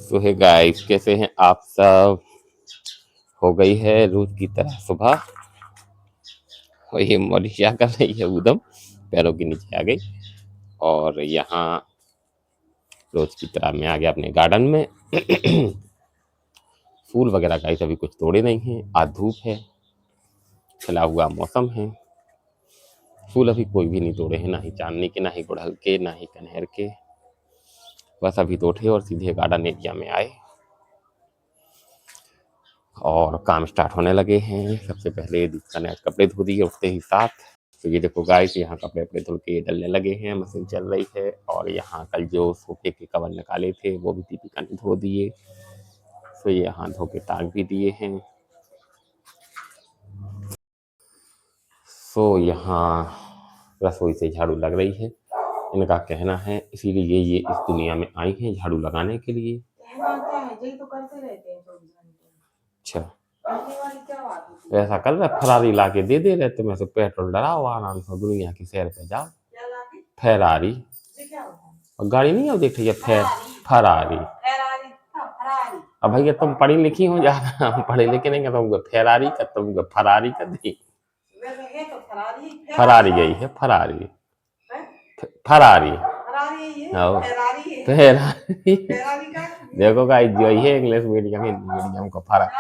सो है गाइस, कैसे हैं आप सब। हो गई है रोज की तरह सुबह और ये मॉलिशा कर रही है उदम, पैरों के नीचे आ गई। और यहाँ रोज की तरह मैं आ गया अपने गार्डन में। फूल वगैरह गाइस अभी कुछ तोड़े नहीं हैं, आज धूप है, खिला हुआ मौसम है। फूल अभी कोई भी नहीं तोड़े हैं, ना ही चांदनी के, ना ही गुड़हल के, ना ही कनहर के। बस अभी तो उठे और सीधे गार्डन एरिया में आए और काम स्टार्ट होने लगे हैं। सबसे पहले दूसरा ने आज कपड़े धो दिए उठते ही साथ। तो ये देखो गाइस, यहाँ कपड़े अपने धुल के डलने लगे हैं, मशीन चल रही है। और यहाँ कल जो सोफे के कवर निकाले थे वो भी दीपिका ने धो दिए। तो ये यहाँ धो के टांग भी दिए हैं। सो यहाँ रसोई से झाड़ू लग रही है, इनका कहना है, इसीलिए ये इस दुनिया में आई हैं झाड़ू लगाने के लिए। अच्छा, ऐसा कर रहे फरारी ला के दे रहे, तो मैं तो पेट्रोल डराओ आराम से दुनिया की सैर पे जाओ। फेरारी और गाड़ी नहीं है, देख रही है फरारी। अब भैया तुम पढ़ी लिखी हो, ज्यादा पढ़े लिखे नहीं, तुमको फेरारी का, तुमको फरारी का दी। फरारी गई है, फरारी फरारी फेरारी। देखो गाइस, जो है इंग्लिश मीडियम, हिंदी मीडियम को फर्क।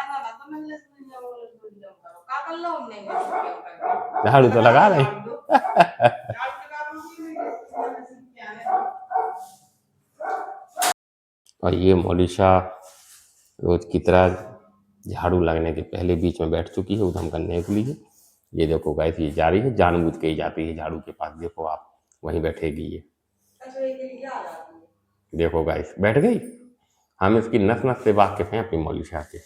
झाड़ू तो लगा रहे। और ये मॉलिशा रोज की तरह झाड़ू लगने के पहले बीच में बैठ चुकी है उधम करने के लिए। ये देखो गाइस, ये जा रही है, जानबूझ के ही जाती है झाड़ू के पास। देखो आप, वहीं बैठेगी ये। देखो गाइस, बैठ गई। हम इसकी नस नस से वाकिफ हैं अपनी मॉलिशा के।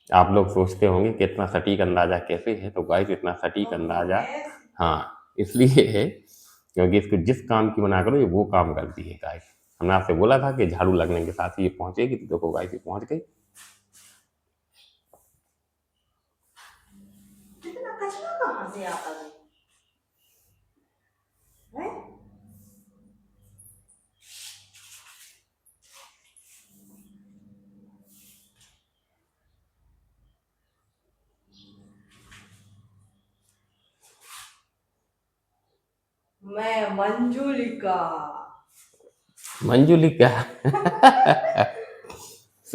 आप लोग सोचते होंगे कि इतना सटीक अंदाजा कैसे है, तो गाइस इतना सटीक अंदाजा हाँ इसलिए है क्योंकि इसको जिस काम की मना करो ये वो काम करती है गाइस। हमने आपसे बोला था कि झाड़ू लगने के साथ ही ये पहुंचेगी, तो देखो गाइस ये पहुंच गई। मैं मंजुलिका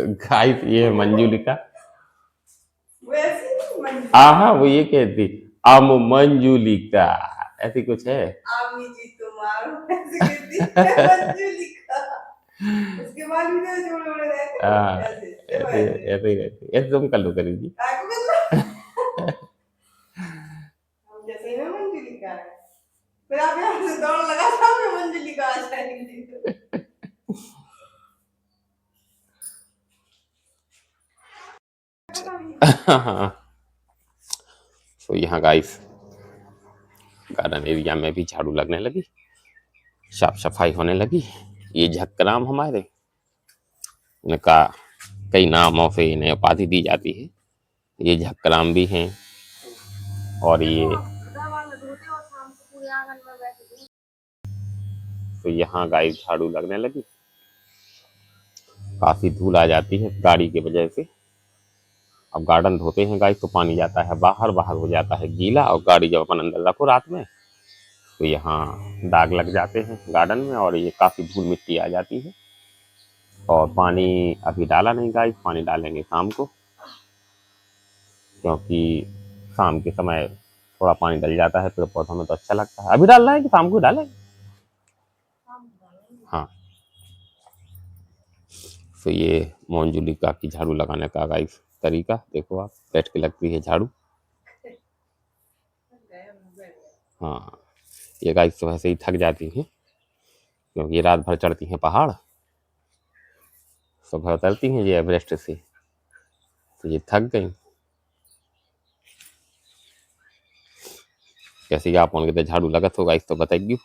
गाइस ये मंजुलिका। हाँ वो ये कहती आम मंजुलिका, ऐसी कुछ है। आमी जी तुम्हारो ऐसे कहती मंजुलिका। उसके बाद भी तो जोड़े रहते ऐसे ही रहती, ऐसे तुम कर लो करेगी। जैसे में मंजुलिका है, फिर आप यहाँ से दौड़ लगा सामने मंजुलिका आ जाएगी। तो यहाँ गाइस गार्डन एरिया में भी झाड़ू लगने लगी, साफ सफाई होने लगी। ये झक्कराम हमारे, इनका कई नामों से इन्हें उपाधि दी जाती है। ये झक्कराम भी हैं और ये तो यहाँ गाइस झाड़ू लगने लगी। काफी धूल आ जाती है गाड़ी की वजह से। अब गार्डन धोते हैं गाइस तो पानी जाता है बाहर, बाहर हो जाता है गीला, और गाड़ी जब अपन अंदर रखो रात में तो यहाँ दाग लग जाते हैं गार्डन में, और ये काफ़ी धूल मिट्टी आ जाती है। और पानी अभी डाला नहीं गाइस, पानी डालेंगे शाम को, क्योंकि शाम के समय थोड़ा पानी डल जाता है पेड़ पौधों में तो अच्छा लगता है। अभी डालना है कि शाम को डालें? हाँ, तो ये मोंजुलिका की झाड़ू लगाने का गाइस तरीका देखो आप, बैठ के लगती है झाड़ू। हाँ, ये गाइस सुबह से ही थक जाती हैं क्योंकि ये रात भर चढ़ती हैं पहाड़, सुबह उतरती हैं ये एवरेस्ट से, तो ये थक गई। कैसे ही आप उनके झाड़ू लगत होगा इस तो बताइए।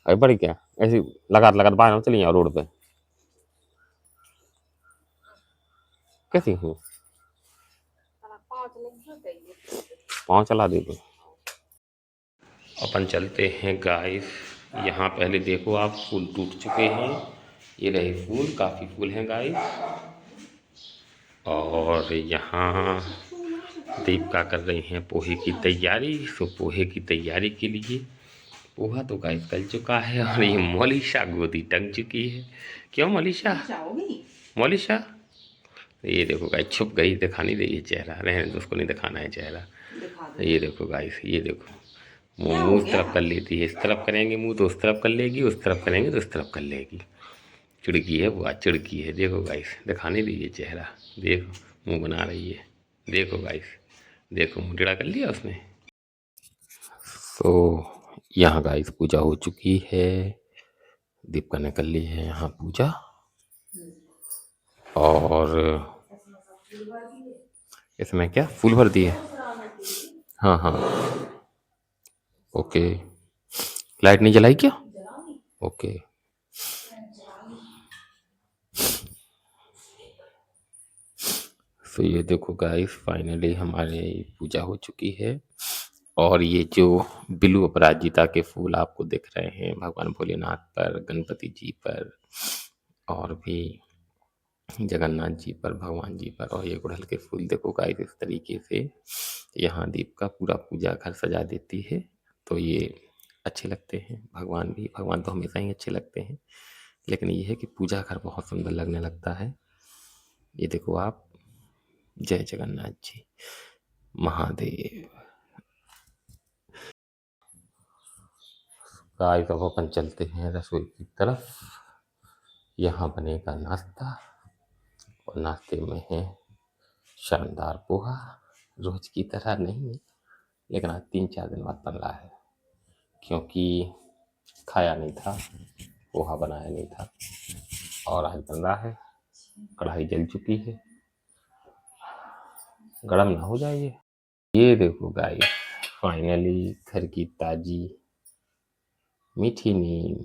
अरे बड़ी क्या ऐसी लगात बाहर चली जाओ रोड पे, कैसी हूँ पाँव चला दे दो। अपन चलते हैं गाइस। यहाँ पहले देखो आप फूल टूट चुके हैं, ये रहे फूल, काफ़ी फूल हैं गाइस। और यहाँ दीपिका कर रही हैं पोहे की तैयारी। तो पोहे की तैयारी के लिए पोहा तो गाइस गल चुका है और ये मोलिशा गोदी टंग चुकी है। क्यों मोलिशा? मोलिशा ये देखो गाइस छुप गई, दिखा नहीं रही है चेहरा, रहने दो, उसको नहीं दिखाना है चेहरा। ये देखो गाइस, ये देखो मुँह उस तरफ कर लेती है, इस तरफ करेंगे मुँह तो उस तरफ कर लेगी, उस तरफ करेंगे तो उस तरफ कर लेगी। चिड़की है वो, आज चिड़की है। देखो गाइस दिखा नहीं रही है चेहरा, देखो मुँह बना रही है। देखो गाइस, देखो मुँह टेढ़ा कर लिया उसने। तो यहाँ गाइस पूजा हो चुकी है, दीपिका ने कर ली है यहाँ पूजा। और इसमें क्या फूल भर दिए? हाँ हाँ ओके। लाइट नहीं जलाई क्या? ओके। तो ये देखो गाइस फाइनली हमारे पूजा हो चुकी है। और ये जो बिल्लू अपराजिता के फूल आपको दिख रहे हैं भगवान भोलेनाथ पर, गणपति जी पर, और भी जगन्नाथ जी पर, भगवान जी पर, और ये गुड़हल के फूल देखो गाइस इस तरीके से यहाँ दीपिका पूरा पूजा घर सजा देती है। तो ये अच्छे लगते हैं, भगवान भी, भगवान तो हमेशा ही अच्छे लगते हैं, लेकिन ये है कि पूजा घर बहुत सुंदर लगने लगता है। ये देखो आप, जय जगन्नाथ जी महादेव। गाइस अब अपन चलते हैं रसोई की तरफ। यहाँ बनेगा नाश्ता और नाश्ते में है शानदार पोहा। रोज की तरह नहीं है, लेकिन आज 3-4 दिन बाद बन रहा है, क्योंकि खाया नहीं था, पोहा बनाया नहीं था, और आज बन रहा है। कढ़ाई जल चुकी है, गरम ना हो जाए। ये देखो गाइस फाइनली घर की ताजी मीठी नीम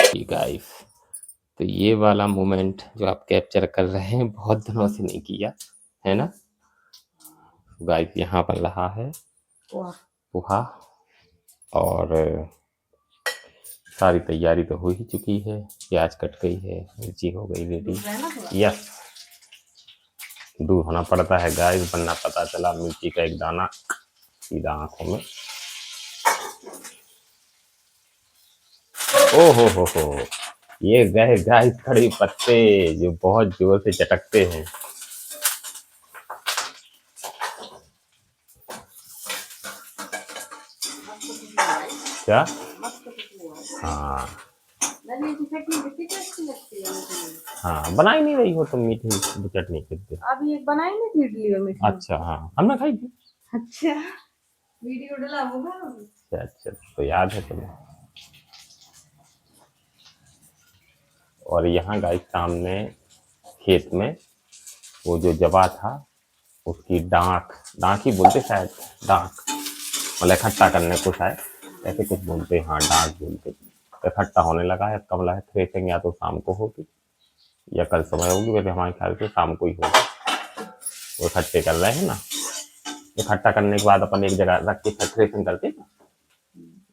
की गाइस। तो ये वाला मोमेंट जो आप कैप्चर कर रहे हैं बहुत दिनों से नहीं किया है ना गाइस। यहाँ बन रहा है पोहा और सारी तैयारी तो हो ही चुकी है। प्याज कट गई है, मिर्ची हो गई रेडी। यस, दूर होना पड़ता है गाइस, वरना पता चला मिर्ची का एक दाना सीधा आंखों में। ओ हो, ये गए गाइस कड़ी पत्ते जो बहुत जोर से चटकते हैं। क्या? हाँ हाँ, बनाई नहीं रही हो तुम मीठी चटनी कितने? अभी एक बनाई नहीं थी इडली और मीठी। अच्छा हाँ, हमने खाई थी। अच्छा वीडियो डाला होगा। अच्छा तो याद है तुम्हें। और यहाँ गाइस सामने खेत में वो जो जवा था उसकी डांक, डांक ही बोलते शायद, डांक मतलब इकट्ठा करने को शायद ऐसे कुछ बोलते हैं। हाँ डांक बोलते। इकट्ठा होने लगा है, कब लगा थ्रेसिंग या तो शाम को होगी या कल समय होगी, वैसे हमारे ख्याल से शाम को ही होगी। वो इकट्ठे कर रहे हैं ना, इकट्ठा करने के बाद अपन एक जगह रख के थ्रेसिंग करते ना,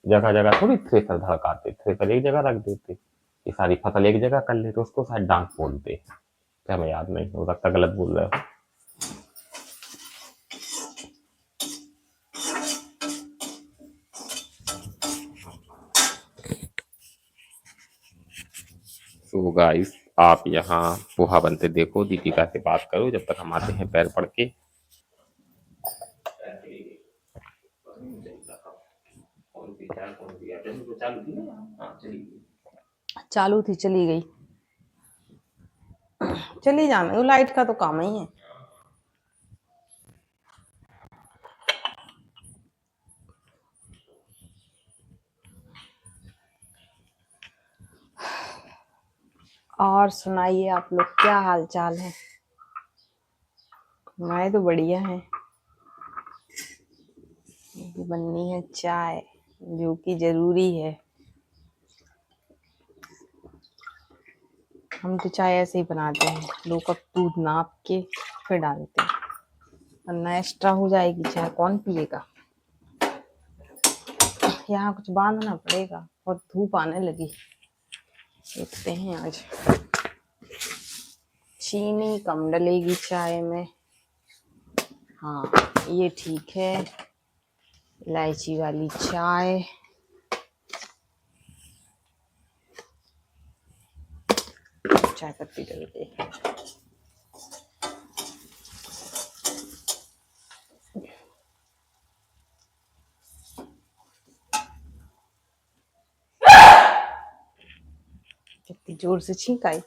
जगह जगह थोड़ी थ्रेसर धड़काते, थ्रेसर एक जगह रख देते, ये सारी फसल एक जगह कर लेते, उसको शायद डांक बोलते हैं। क्या हमें याद नहीं, हो सकता गलत बोल रहे हो। तो गाइस आप यहाँ पोहा बनते देखो, दीपिका से बात करो जब तक हम आते हैं पैर पड़ के। चालू थी, चली गई। चली जाना, वो लाइट का तो काम ही है। और सुनाइए आप लोग, क्या हाल चाल है? हमारे तो बढ़िया है। बननी है चाय, जो कि जरूरी है। हम तो चाय ऐसे ही बनाते हैं, 2 कप दूध नाप के फिर डालते हैं। वरना एक्स्ट्रा हो जाएगी चाय, कौन पिएगा। यहाँ कुछ बांधना पड़ेगा, और धूप आने लगी। देखते हैं आज चीनी कम डलेगी चाय में। हाँ ये ठीक है, इलायची वाली चाय। चाय पत्ती डल गई। कितनी जोर से छींक आई।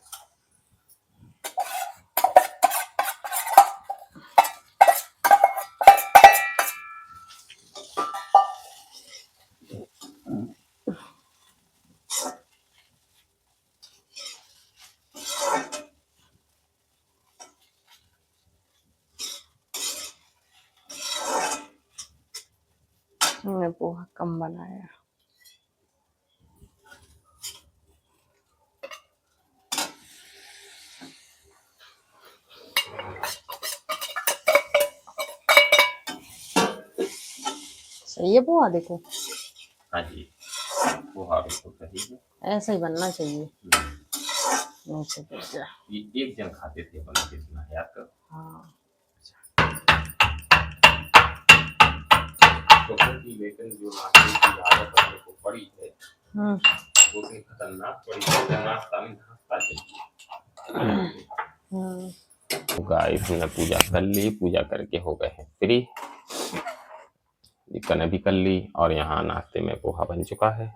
हमने पोहा कम बनाया। सही है पोहा, देखो। हाँ जी, पोहा बिल्कुल सही है, ऐसा ही बनना चाहिए। नीचे गिर गया। ये एक जन खाते थे बना के, सुना है आपका? हाँ की लेकिन जो नाश्ते की आदत अपने को पड़ी है वो इतनी खतरनाक पड़ी है कि नाश्ता में धंसता चाहिए। तो गाइस हमने पूजा कर ली, पूजा करके हो गए हैं फ्री। कने भी कर ली, और यहाँ नाश्ते में पोहा बन चुका है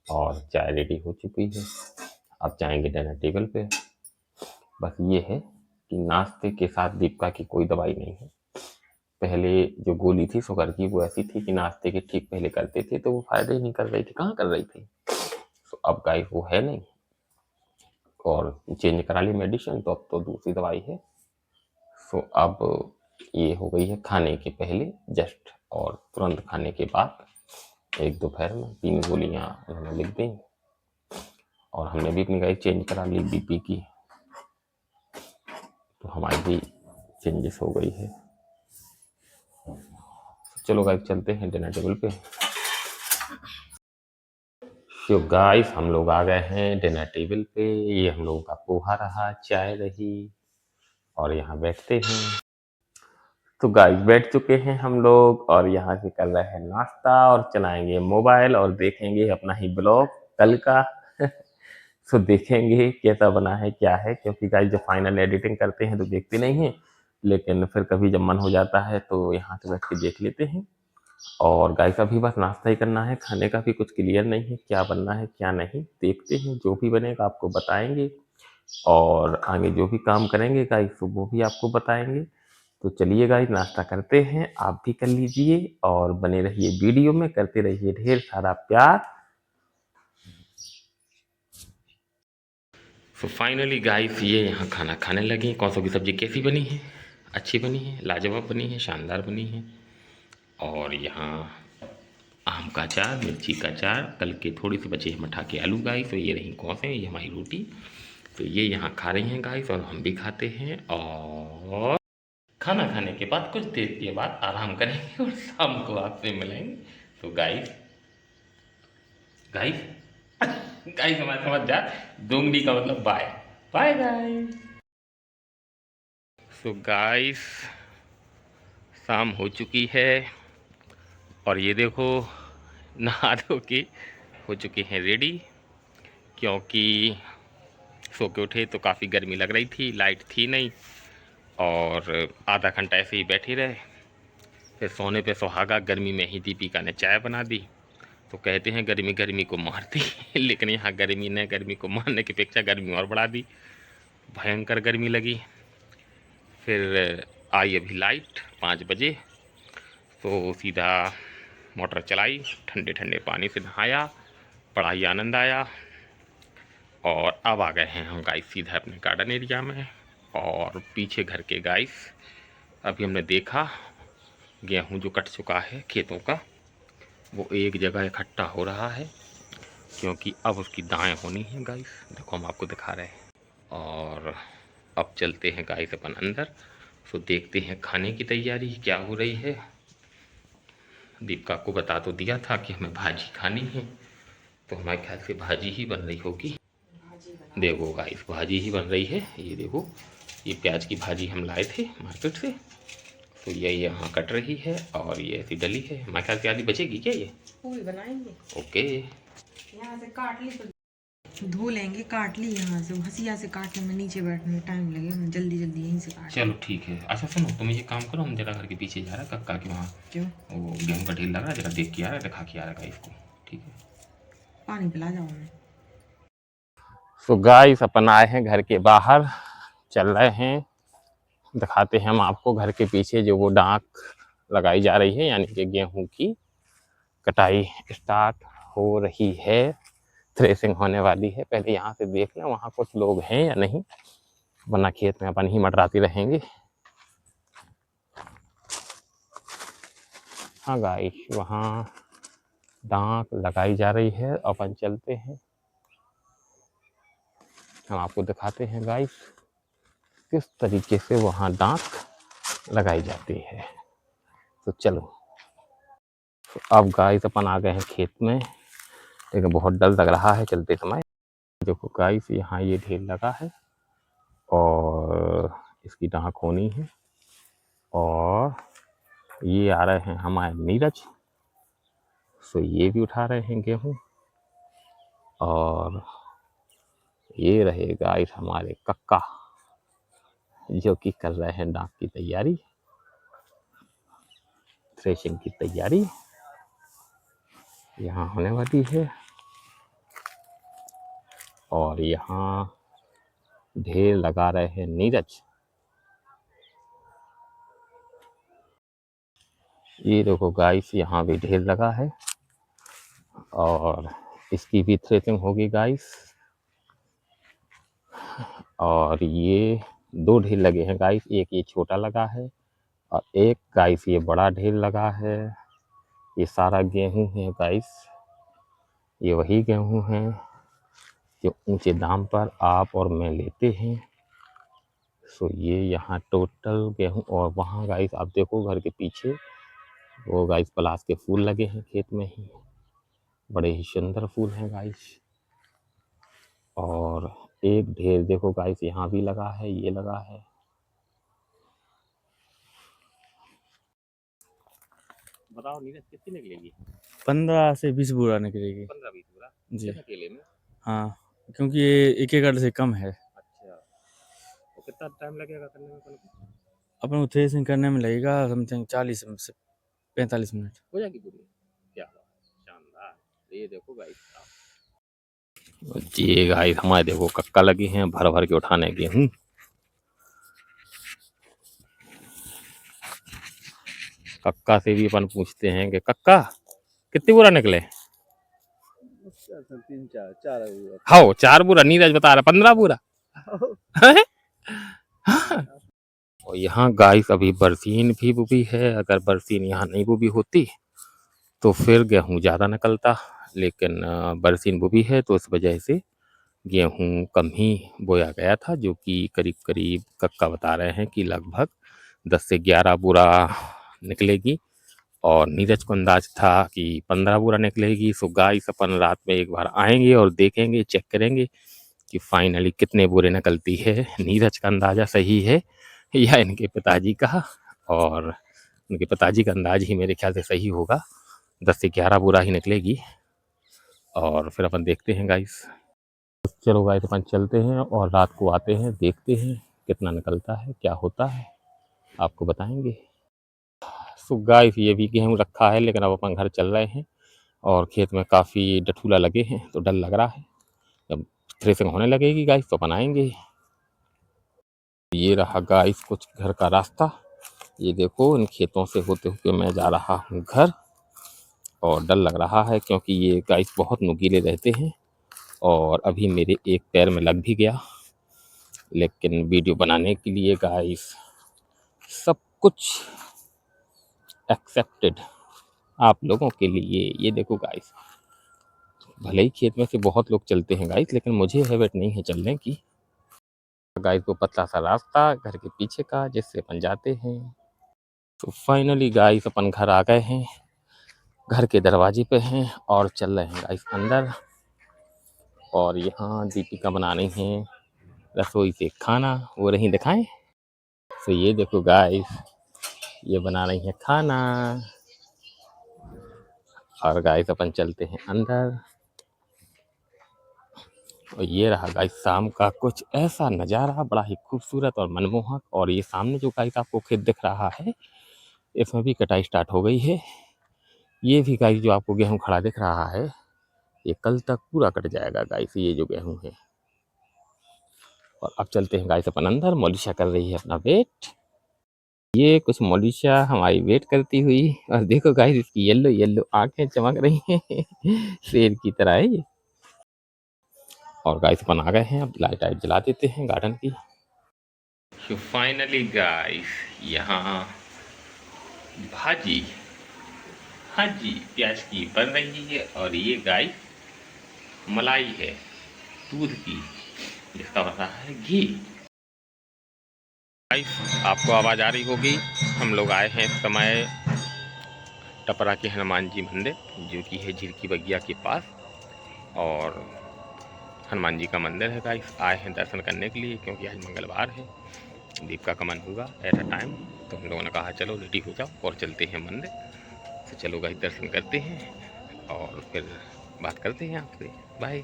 और चाय रेडी हो चुकी है। अब जाएंगे डिनर टेबल पे। बस ये है कि नाश्ते के साथ दीपिका की कोई दवाई नहीं है। पहले जो गोली थी शुगर की वो ऐसी थी कि नाश्ते के ठीक पहले करते थे तो वो फायदा ही नहीं कर रही थी, कहाँ कर रही थी। तो अब गाइस वो है नहीं, और चेंज करा ली मेडिसिन, तो अब तो दूसरी दवाई है। सो अब ये हो गई है खाने के पहले जस्ट, और तुरंत खाने के बाद एक दोपहर में 3 गोलियां उन्होंने लिख दी। और हमने भी अपनी गाइस चेंज करा ली बीपी की, तो हमारी भी चेंजेस हो गई है। चलो गाइस चलते हैं डिनर टेबल पे। तो गाइस हम लोग आ गए हैं डिनर टेबल पे। ये हम लोगों का पोहा रहा, चाय रही, और यहाँ बैठते हैं। तो गाइस बैठ चुके हैं हम लोग, और यहाँ से कर रहे हैं नाश्ता, और चलाएंगे मोबाइल और देखेंगे अपना ही ब्लॉग कल का। तो देखेंगे कैसा बना है क्या है, क्योंकि गाइस जब फाइनल एडिटिंग करते हैं तो देखते नहीं हैं, लेकिन फिर कभी जब मन हो जाता है तो यहाँ से बैठ के देख लेते हैं। और गाइस अभी बस नाश्ता ही करना है, खाने का भी कुछ क्लियर नहीं है क्या बनना है क्या नहीं। देखते हैं, जो भी बनेगा आपको बताएंगे, और आगे जो भी काम करेंगे गाइस तो वो भी आपको बताएंगे। तो चलिए गाइस नाश्ता करते हैं, आप भी कर लीजिए और बने रहिए वीडियो में, करते रहिए ढेर सारा प्यार। तो फाइनली गाइस ये यहाँ खाना खाने लगे। कौसों की सब्जी कैसी बनी है? अच्छी बनी है, लाजवाब बनी है, शानदार बनी है। और यहाँ आम का अचार, मिर्ची का अचार, कल के थोड़ी सी बचे हैं मठा के आलू गाइस। तो ये रही कौसें, ये हमारी रोटी। तो ये यहाँ खा रही हैं गाइस, और हम भी खाते हैं। और खाना खाने के बाद कुछ देर के बाद आराम करेंगे और शाम को आपसे मिलेंगे। तो गाइस गाइस गाइस हमारे समझ जा, दोंगली का मतलब bye bye guys. So guys शाम हो चुकी है, और ये देखो नहा धो के हो चुके हैं रेडी, क्योंकि सो के उठे तो काफ़ी गर्मी लग रही थी, लाइट थी नहीं, और आधा घंटा ऐसे ही बैठे रहे। फिर सोने पे सुहागा, गर्मी में ही दीपिका ने चाय बना दी। तो कहते हैं गर्मी गर्मी को मारती है, लेकिन यहाँ गर्मी ने गर्मी को मारने की अपेक्षा गर्मी और बढ़ा दी, भयंकर गर्मी लगी। फिर आई अभी लाइट 5 बजे, तो सीधा मोटर चलाई, ठंडे ठंडे पानी से नहाया, बड़ा ही आनंद आया। और अब आ गए हैं हम गाइस सीधा अपने गार्डन एरिया में, और पीछे घर के गाइस अभी हमने देखा गेहूं जो कट चुका है खेतों का, वो एक जगह इकट्ठा हो रहा है, क्योंकि अब उसकी दाएं होनी है गाइस। देखो हम आपको दिखा रहे हैं। और अब चलते हैं गाइस अपन अंदर, तो देखते हैं खाने की तैयारी क्या हो रही है। दीपिका को बता तो दिया था कि हमें भाजी खानी है, तो हमारे ख्याल से भाजी ही बन रही होगी। देखो गाइस भाजी ही बन रही है। ये देखो ये प्याज की भाजी हम लाए थे मार्केट से, तो ये यहाँ कट रही है और ये ऐसी डली है। हमारे ख्याल से आधी बचेगी क्या ये? पूरी बनाएंगे। ओके। यहाँ से काट ली तो धो लेंगे, काट ली यहाँ से, हंसिया से काटने में नीचे बैठने में टाइम लगेगा, जल्दी जल्दी यहीं से काट। चलो ठीक है। अच्छा सुनो, तुम ये काम करो, हम जरा घर के पीछे जा रहा है कक्का के वहाँ, क्यों? वो गेहूँ का ढेर लग रहा है, जरा देख के आ रहा है, दिखा के आ रहा है इसको। ठीक है, पानी पिला जाओ मैं। तो गाइस अपन आए हैं घर के बाहर, चल रहे हैं, दिखाते हैं हम आपको घर के पीछे जो वो डांक लगाई जा रही है, यानी कि गेहूं की कटाई स्टार्ट हो रही है, थ्रेसिंग होने वाली है। पहले यहाँ से देख लें वहाँ कुछ लोग हैं या नहीं, वरना खेत में अपन ही मंडराते रहेंगे। हाँ गाइस वहाँ डांक लगाई जा रही है, अपन चलते हैं, हम आपको दिखाते हैं गाइस किस तरीके से वहाँ डांक लगाई जाती है। तो चलो, तो अब गाइस अपन आ गए हैं खेत में, लेकिन बहुत डर लग रहा है चलते समय। देखो गाइस यहाँ ये ढेर लगा है और इसकी डांक होनी है, और ये आ रहे हैं हमारे नीरज, सो ये भी उठा रहे हैं गेहूँ, और ये रहे गाइस हमारे कक्का जो कि कर रहे हैं डांक की तैयारी, थ्रेशिंग की तैयारी यहाँ होने वाली है। और यहाँ ढेर लगा रहे हैं नीरज। ये देखो गाइस यहाँ भी ढेर लगा है और इसकी भी थ्रेसिंग होगी गाइस। और ये दो ढेर लगे हैं गाइस, एक ये छोटा लगा है और एक गाइस ये बड़ा ढेर लगा है। ये सारा गेहूं है गाइस, ये वही गेहूं है जो ऊंचे दाम पर आप और मैं लेते हैं। सो ये यहाँ टोटल गेहूं, और वहाँ गाइस आप देखो घर के पीछे वो गाइस पलाश के फूल लगे हैं खेत में ही, बड़े ही सुंदर फूल हैं गाइस। और एक ढेर देखो गाइस यहाँ भी लगा है, ये लगा है। बताओ नीरज कितनी निकलेगी? 15 से 20 बोरा निकलेगी 15-20 बोरा जी। एक अकेले में? हाँ, क्योंकि ये 1 एकड़ से कम है। अच्छा, तो कितना टाइम लगेगा करने में अपन को? अपन को थ्रेसिंग करने में लगेगा समथिंग 40 से 45 मिनट। हो जाएगी पूरी? क्या बात, शानदार। ये देखो गाइस ये गाइस हमारे देखो कक्का लगी हैं भर भर के उठाने गेहूं। कक्का से भी अपन पूछते हैं कि कक्का कितने बुरा निकले? 3-4 हाँ 4 बुरा, नीरज बता रहा 15 बुरा। और यहाँ गाइस अभी बरसीन भी बुबी है, अगर बरसीन यहाँ नहीं बुबी होती तो फिर गेहूं ज़्यादा निकलता, लेकिन बरसीन बुबी है तो इस वजह से गेहूं कम ही बोया गया था, जो कि करीब करीब कक्का बता रहे हैं कि लगभग 10 से 11 बुरा निकलेगी, और नीरज को अंदाज था कि 15 बुरा निकलेगी। सो गाइस अपन रात में एक बार आएंगे और देखेंगे, चेक करेंगे कि फाइनली कितने बुरे निकलती है। नीरज का अंदाज़ा सही है या इनके पिताजी का, और उनके पिताजी का अंदाज ही मेरे ख्याल से सही होगा, 10 से 11 बुरा ही निकलेगी। और फिर अपन देखते हैं गाइस। चलो गाइस अपन चलते हैं और रात को आते हैं, देखते हैं कितना निकलता है, क्या होता है, आपको बताएंगे। सो गाइस ये भी गेहूँ रखा है, लेकिन अब अपन घर चल रहे हैं और खेत में काफ़ी डठूला लगे हैं तो डर लग रहा है। जब थ्रेसिंग होने लगेगी गाइस तो अपन आएंगे। ये रहा गाइस कुछ घर का रास्ता, ये देखो इन खेतों से होते हुए मैं जा रहा हूँ घर, और डर लग रहा है क्योंकि ये गाइस बहुत नुकीले रहते हैं, और अभी मेरे एक पैर में लग भी गया। लेकिन वीडियो बनाने के लिए गाइस सब कुछ एक्सेप्टेड आप लोगों के लिए। ये देखो गाइस, भले ही खेत में से बहुत लोग चलते हैं गाइस, लेकिन मुझे हैबिट नहीं है चलने की। गाइस को पतला सा रास्ता घर के पीछे का जिससे अपन जाते हैं। तो फाइनली गाइस अपन घर आ गए हैं, घर के दरवाजे पे हैं और चल रहे हैं गाइस अंदर। और यहाँ दीपिका बना रही हैं रसोई से खाना, वो रही दिखाएं। तो ये देखो गाइस, ये बना रही है खाना। और गाइस अपन चलते हैं अंदर। और ये रहा गाइस शाम का कुछ ऐसा नज़ारा, बड़ा ही खूबसूरत और मनमोहक। और ये सामने जो गाइस आपको खेत दिख रहा है, इसमें भी कटाई स्टार्ट हो गई है। ये भी गाइस जो आपको गेहूं खड़ा दिख रहा है, ये कल तक पूरा कट जाएगा गाइस, ये जो गेहूं है। और अब चलते हैं गाइस अपन अंदर। मोलिशा कर रही है अपना वेट। ये कुछ मोलिशा हमारी वेट करती हुई। और देखो गाइस इसकी येलो येलो आंखें चमक रही हैं शेर की तरह है ये। और गाइस अपन आ गए हैं, अब लाइट वाइट जला देते हैं गार्डन की। तो फाइनली गाइस यहाँ भाजी, हाँ जी, प्याज की बन रही है। और ये गाइस मलाई है दूध की, जिसका बन रहा है घी। गाइस आपको आवाज़ आ रही होगी, हम लोग आए हैं इस समय टपरा के हनुमान जी मंदिर, जो कि है झिरकी बगिया के पास। और हनुमान जी का मंदिर है गाइस, आए हैं दर्शन करने के लिए, क्योंकि आज मंगलवार है, दीपिका का मन होगा एट अ टाइम। तो हम लोगों ने कहा चलो रेडी हो जाओ और चलते हैं मंदिर। तो चलो गाइस दर्शन करते हैं और फिर बात करते हैं आपसे। बाय।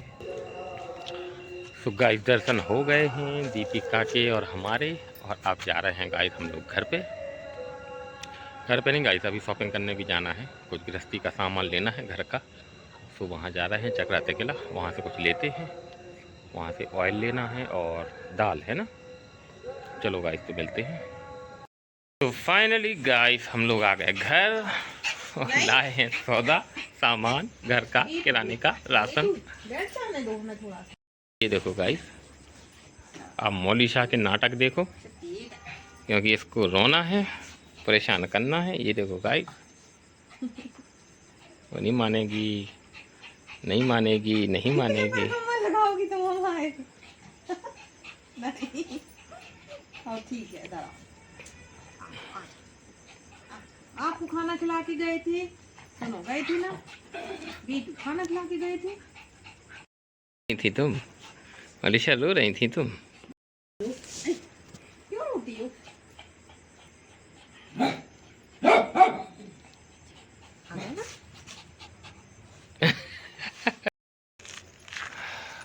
तो गाइस दर्शन हो गए हैं दीपिका के और हमारे, और अब जा रहे हैं गाइस हम लोग घर पे। घर पे नहीं गाइस, अभी शॉपिंग करने भी जाना है, कुछ गृहस्थी का सामान लेना है घर का। तो वहाँ जा रहे हैं चक्राते किला, वहाँ से कुछ लेते हैं। वहाँ से ऑयल लेना है और दाल है ना। चलो गाइस तो मिलते हैं। तो फाइनली गाइस हम लोग आ गए घर और लाए हैं सौदा सामान घर का, किराने का राशन। ये देखो गाइस, आप मोलिशा के नाटक देखो, क्योंकि इसको रोना है, परेशान करना है। ये देखो गाइस, वो नहीं मानेगी, नहीं मानेगी, नहीं मानेगी। लगाओगी तो हम आएंगे। नहीं, ठीक है, इधर आपको खाना खिला के गए थे, सुनो गए थे ना, बीट खाना खिला के गए थे। थी तुम मोलिशा, रो रही थी तुम। क्यों रोती हो?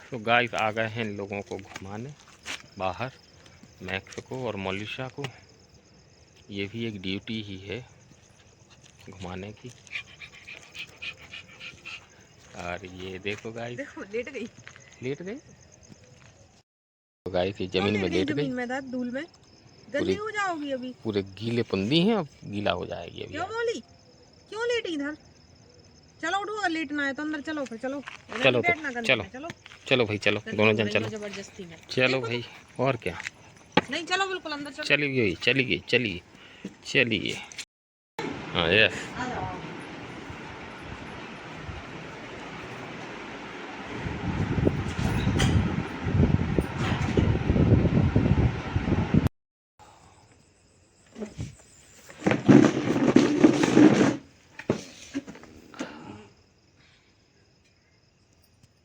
तो गाइस आ गए हैं इन लोगों को घुमाने बाहर, मैक्स को और मोलिशा को। ये भी एक ड्यूटी ही है घुमाने की। और ये देखो गाइस, देखो लेट गई, लेट गई। तो गाइस ये जमीन में लेट गई, जमीन में धूल में गंदी हो जाओगी अभी, पूरे गीले पुंदी हैं, अब गीला हो जाएगी अभी। क्यों मोली, क्यों लेट इधर? चलो उठो, अगर लेटना है तो अंदर चलो, फिर चलो चलो तो चलो, चलो चलो भाई चलो, दोनों जन चलो, जबरदस्ती में चलो भाई। और क्या, नहीं चलो बिल्कुल अंदर चलो। चली गई, चली गई, चलिए चलिए। हाँ यस, आ जाओ।